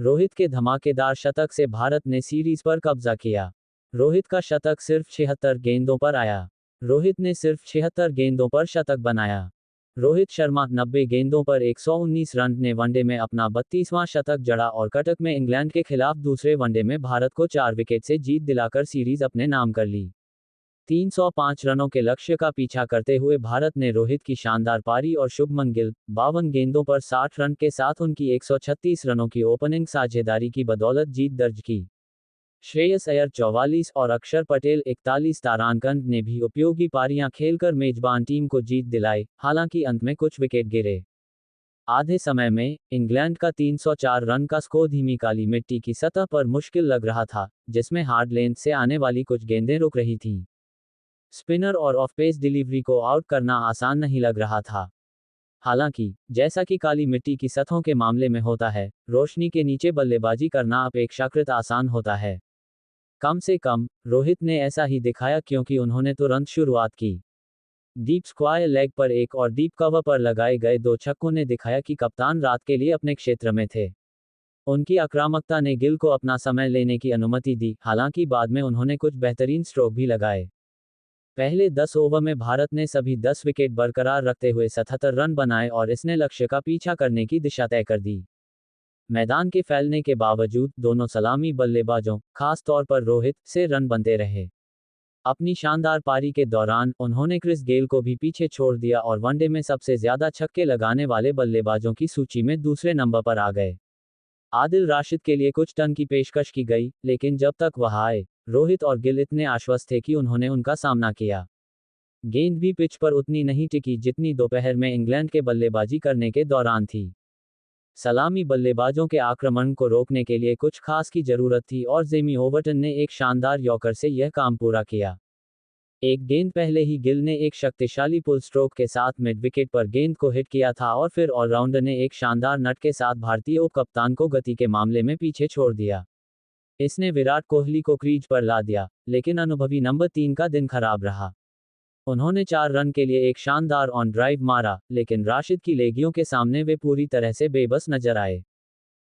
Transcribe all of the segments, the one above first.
रोहित के धमाकेदार शतक से भारत ने सीरीज पर कब्जा किया। रोहित का शतक सिर्फ 76 गेंदों पर आया। रोहित ने सिर्फ 76 गेंदों पर शतक बनाया। रोहित शर्मा 90 गेंदों पर 119 रन ने वनडे में अपना 32वां शतक जड़ा और कटक में इंग्लैंड के खिलाफ दूसरे वनडे में भारत को 4 विकेट से जीत दिलाकर सीरीज अपने नाम कर ली। 305 रनों के लक्ष्य का पीछा करते हुए भारत ने रोहित की शानदार पारी और शुभमन गिल 52 गेंदों पर 60 रन के साथ उनकी 136 रनों की ओपनिंग साझेदारी की बदौलत जीत दर्ज की। श्रेयस अय्यर 44 और अक्षर पटेल 41 तारांकन ने भी उपयोगी पारियां खेलकर मेजबान टीम को जीत दिलाई, हालांकि अंत में कुछ विकेट गिरे। आधे समय में इंग्लैंड का 304 रन का स्कोर धीमी काली मिट्टी की सतह पर मुश्किल लग रहा था, जिसमें हार्ड लेंथ से आने वाली कुछ गेंदें रुक रही थीं। स्पिनर और ऑफ पेस डिलीवरी को आउट करना आसान नहीं लग रहा था। हालांकि जैसा कि काली मिट्टी की सतहों के मामले में होता है, रोशनी के नीचे बल्लेबाजी करना अपेक्षाकृत आसान होता है। कम से कम रोहित ने ऐसा ही दिखाया, क्योंकि उन्होंने तुरंत शुरुआत की। डीप स्क्वायर लेग पर एक और डीप कवर पर लगाए गए 2 छक्कों ने दिखाया कि कप्तान रात के लिए अपने क्षेत्र में थे। उनकी आक्रामकता ने गिल को अपना समय लेने की अनुमति दी, हालांकि बाद में उन्होंने कुछ बेहतरीन स्ट्रोक भी लगाए। पहले 10 ओवर में भारत ने सभी 10 विकेट बरकरार रखते हुए 77 रन बनाए और इसने लक्ष्य का पीछा करने की दिशा तय कर दी। मैदान के फैलने के बावजूद दोनों सलामी बल्लेबाजों, खास तौर पर रोहित, से रन बनते रहे। अपनी शानदार पारी के दौरान उन्होंने क्रिस गेल को भी पीछे छोड़ दिया और वनडे में सबसे ज्यादा छक्के लगाने वाले बल्लेबाजों की सूची में दूसरे नंबर पर आ गए। आदिल राशिद के लिए कुछ टन की पेशकश की गई, लेकिन जब तक वह आए, रोहित और गिल इतने आश्वस्त थे कि उन्होंने उनका सामना किया। गेंद भी पिच पर उतनी नहीं टिकी जितनी दोपहर में इंग्लैंड के बल्लेबाजी करने के दौरान थी। सलामी बल्लेबाजों के आक्रमण को रोकने के लिए कुछ खास की जरूरत थी और जेमी ओवर्टन ने एक शानदार यॉर्कर से यह काम पूरा किया। एक गेंद पहले ही गिल ने एक शक्तिशाली पुल स्ट्रोक के साथ मिड विकेट पर गेंद को हिट किया था और फिर ऑलराउंडर ने एक शानदार नट के साथ भारतीय उप कप्तान को गति के मामले में पीछे छोड़ दिया। इसने विराट कोहली को क्रीज पर ला दिया, लेकिन अनुभवी नंबर 3 का दिन खराब रहा। उन्होंने 4 रन के लिए एक शानदार ऑन ड्राइव मारा, लेकिन राशिद की लेगियों के सामने वे पूरी तरह से बेबस नजर आए।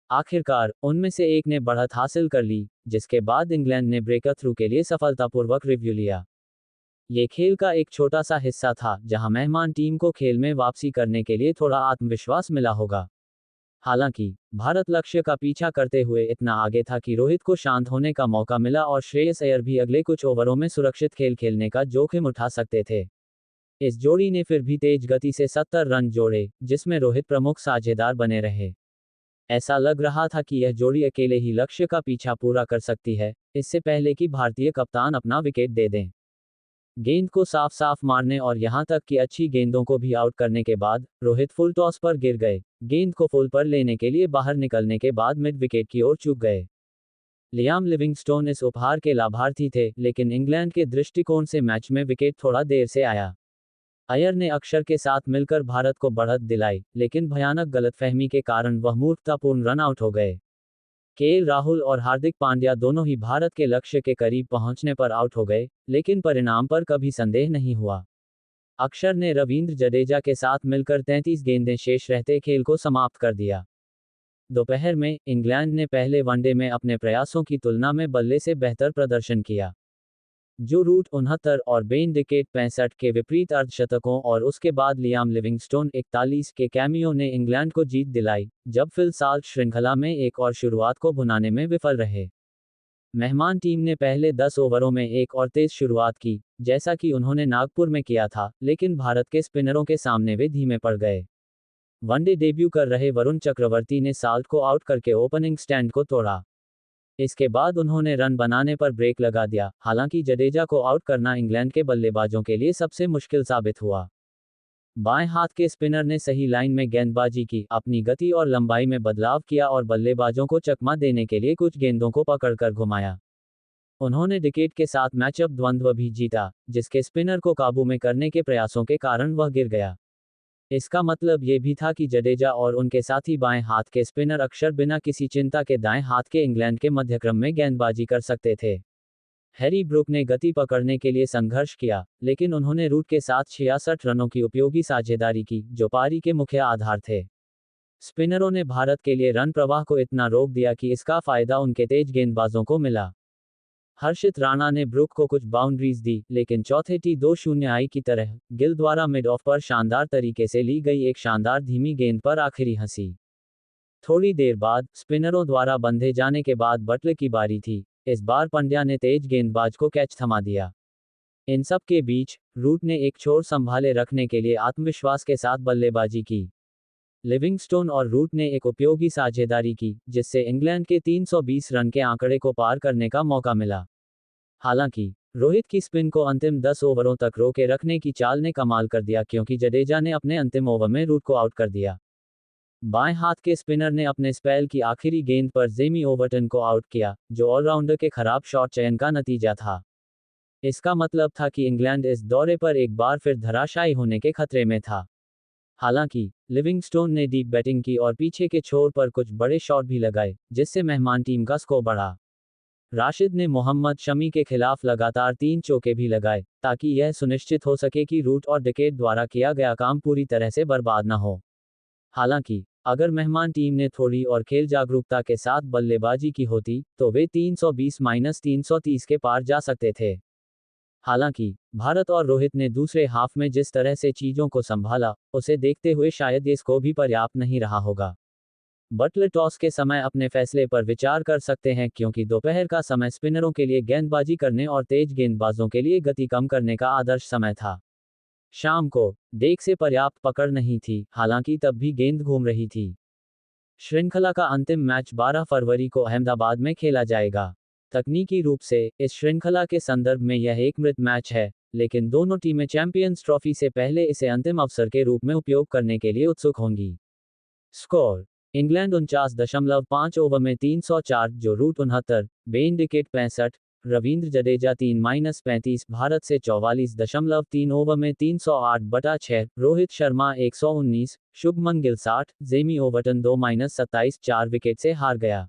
आखिरकार उनमें से एक ने बढ़त हासिल कर ली, जिसके बाद इंग्लैंड ने ब्रेकर थ्रू के लिए सफलतापूर्वक रिव्यू लिया। ये खेल का एक छोटा सा हिस्सा था, जहां मेहमान टीम को खेल में वापसी करने के लिए थोड़ा आत्मविश्वास मिला होगा। हालांकि भारत लक्ष्य का पीछा करते हुए इतना आगे था कि रोहित को शांत होने का मौका मिला और श्रेयस अय्यर भी अगले कुछ ओवरों में सुरक्षित खेल खेलने का जोखिम उठा सकते थे। इस जोड़ी ने फिर भी तेज गति से 70 रन जोड़े, जिसमें रोहित प्रमुख साझेदार बने रहे। ऐसा लग रहा था कि यह जोड़ी अकेले ही लक्ष्य का पीछा पूरा कर सकती है, इससे पहले कि भारतीय कप्तान अपना विकेट दे दें। गेंद को साफ साफ मारने और यहां तक कि अच्छी गेंदों को भी आउट करने के बाद रोहित फुल टॉस पर गिर गए। गेंद को फुल पर लेने के लिए बाहर निकलने के बाद मिड विकेट की ओर चूक गए। लियाम लिविंगस्टोन इस उपहार के लाभार्थी थे, लेकिन इंग्लैंड के दृष्टिकोण से मैच में विकेट थोड़ा देर से आया। अय्यर ने अक्षर के साथ मिलकर भारत को बढ़त दिलाई, लेकिन भयानक गलतफहमी के कारण वह मूर्खतापूर्ण रन आउट हो गए। केएल राहुल और हार्दिक पांड्या दोनों ही भारत के लक्ष्य के करीब पहुंचने पर आउट हो गए, लेकिन परिणाम पर कभी संदेह नहीं हुआ। अक्षर ने रवींद्र जडेजा के साथ मिलकर 33 गेंदें शेष रहते खेल को समाप्त कर दिया। दोपहर में इंग्लैंड ने पहले वनडे में अपने प्रयासों की तुलना में बल्ले से बेहतर प्रदर्शन किया। जो रूट 69 और बेन डिकेट 65 के विपरीत अर्धशतकों और उसके बाद लियाम लिविंगस्टोन 41 के कैमियो ने इंग्लैंड को जीत दिलाई, जब फिल साल्ट श्रृंखला में एक और शुरुआत को भुनाने में विफल रहे। मेहमान टीम ने पहले 10 ओवरों में एक और तेज शुरुआत की, जैसा कि उन्होंने नागपुर में किया था, लेकिन भारत के स्पिनरों के सामने वे धीमे पड़ गए। वनडे डेब्यू कर रहे वरुण चक्रवर्ती ने साल्ट को आउट करके ओपनिंग स्टैंड को तोड़ा। इसके बाद उन्होंने रन बनाने पर ब्रेक लगा दिया, हालांकि जडेजा को आउट करना इंग्लैंड के बल्लेबाजों के लिए सबसे मुश्किल साबित हुआ। बाएं हाथ के स्पिनर ने सही लाइन में गेंदबाजी की, अपनी गति और लंबाई में बदलाव किया और बल्लेबाजों को चकमा देने के लिए कुछ गेंदों को पकड़कर घुमाया। उन्होंने डिकेट के साथ मैचअप द्वंद्व भी जीता, जिसके स्पिनर को काबू में करने के प्रयासों के कारण वह गिर गया। इसका मतलब ये भी था कि जडेजा और उनके साथी बाएं हाथ के स्पिनर अक्षर बिना किसी चिंता के दाएं हाथ के इंग्लैंड के मध्यक्रम में गेंदबाजी कर सकते थे। हैरी ब्रूक ने गति पकड़ने के लिए संघर्ष किया, लेकिन उन्होंने रूट के साथ 66 रनों की उपयोगी साझेदारी की, जो पारी के मुख्य आधार थे। स्पिनरों ने भारत के लिए रन प्रवाह को इतना रोक दिया कि इसका फायदा उनके तेज गेंदबाजों को मिला। हर्षित राणा ने ब्रुक को कुछ बाउंड्रीज दी, लेकिन चौथे T20 आई की तरह गिल द्वारा मिड ऑफ पर शानदार तरीके से ली गई एक शानदार धीमी गेंद पर आखिरी हंसी। थोड़ी देर बाद स्पिनरों द्वारा बंधे जाने के बाद बटलर की बारी थी। इस बार पंड्या ने तेज गेंदबाज को कैच थमा दिया। इन सब के बीच रूट ने एक छोर संभाले रखने के लिए आत्मविश्वास के साथ बल्लेबाजी की। लिविंगस्टोन और रूट ने एक उपयोगी साझेदारी की, जिससे इंग्लैंड के 320 रन के आंकड़े को पार करने का मौका मिला। हालांकि रोहित की स्पिन को अंतिम 10 ओवरों तक रोके रखने की चाल ने कमाल कर दिया, क्योंकि जडेजा ने अपने अंतिम ओवर में रूट को आउट कर दिया। बाएं हाथ के स्पिनर ने अपने स्पेल की आखिरी गेंद पर जेमी ओवर्टन को आउट किया, जो ऑलराउंडर के खराब शॉट चयन का नतीजा था। इसका मतलब था कि इंग्लैंड इस दौरे पर एक बार फिर धराशायी होने के खतरे में था। हालांकि लिविंगस्टोन ने डीप बैटिंग की और पीछे के छोर पर कुछ बड़े शॉट भी लगाए, जिससे मेहमान टीम का स्कोर बढ़ा। राशिद ने मोहम्मद शमी के खिलाफ लगातार 3 चौके भी लगाए, ताकि यह सुनिश्चित हो सके कि रूट और डिकेट द्वारा किया गया काम पूरी तरह से बर्बाद न हो। हालांकि अगर मेहमान टीम ने थोड़ी और खेल जागरूकता के साथ बल्लेबाजी की होती, तो वे 320-330 के पार जा सकते थे। हालांकि भारत और रोहित ने दूसरे हाफ में जिस तरह से चीजों को संभाला, उसे देखते हुए शायद ये स्कोर भी पर्याप्त नहीं रहा होगा। बटलर टॉस के समय अपने फैसले पर विचार कर सकते हैं, क्योंकि दोपहर का समय स्पिनरों के लिए गेंदबाजी करने और तेज गेंदबाजों के लिए गति कम करने का आदर्श समय था। शाम को डेक से पर्याप्त पकड़ नहीं थी, हालांकि तब भी गेंद घूम रही थी। श्रृंखला का अंतिम मैच 12 फरवरी को अहमदाबाद में खेला जाएगा। तकनीकी रूप से इस श्रृंखला के संदर्भ में यह एक मृत मैच है, लेकिन दोनों टीमें चैंपियंस ट्रॉफी से पहले इसे अंतिम अवसर के रूप में उपयोग करने के लिए उत्सुक होंगी। स्कोर: इंग्लैंड 49.5 ओवर में 304, Joe Root 69, Ben Duckett 65, Ravindra Jadeja 3-35, Bharat से 44.3 ओवर में 308/6, Rohit Sharma 119, Shubman Gill 60, Jamie Overton 2-27, 4 wicket से हार गया।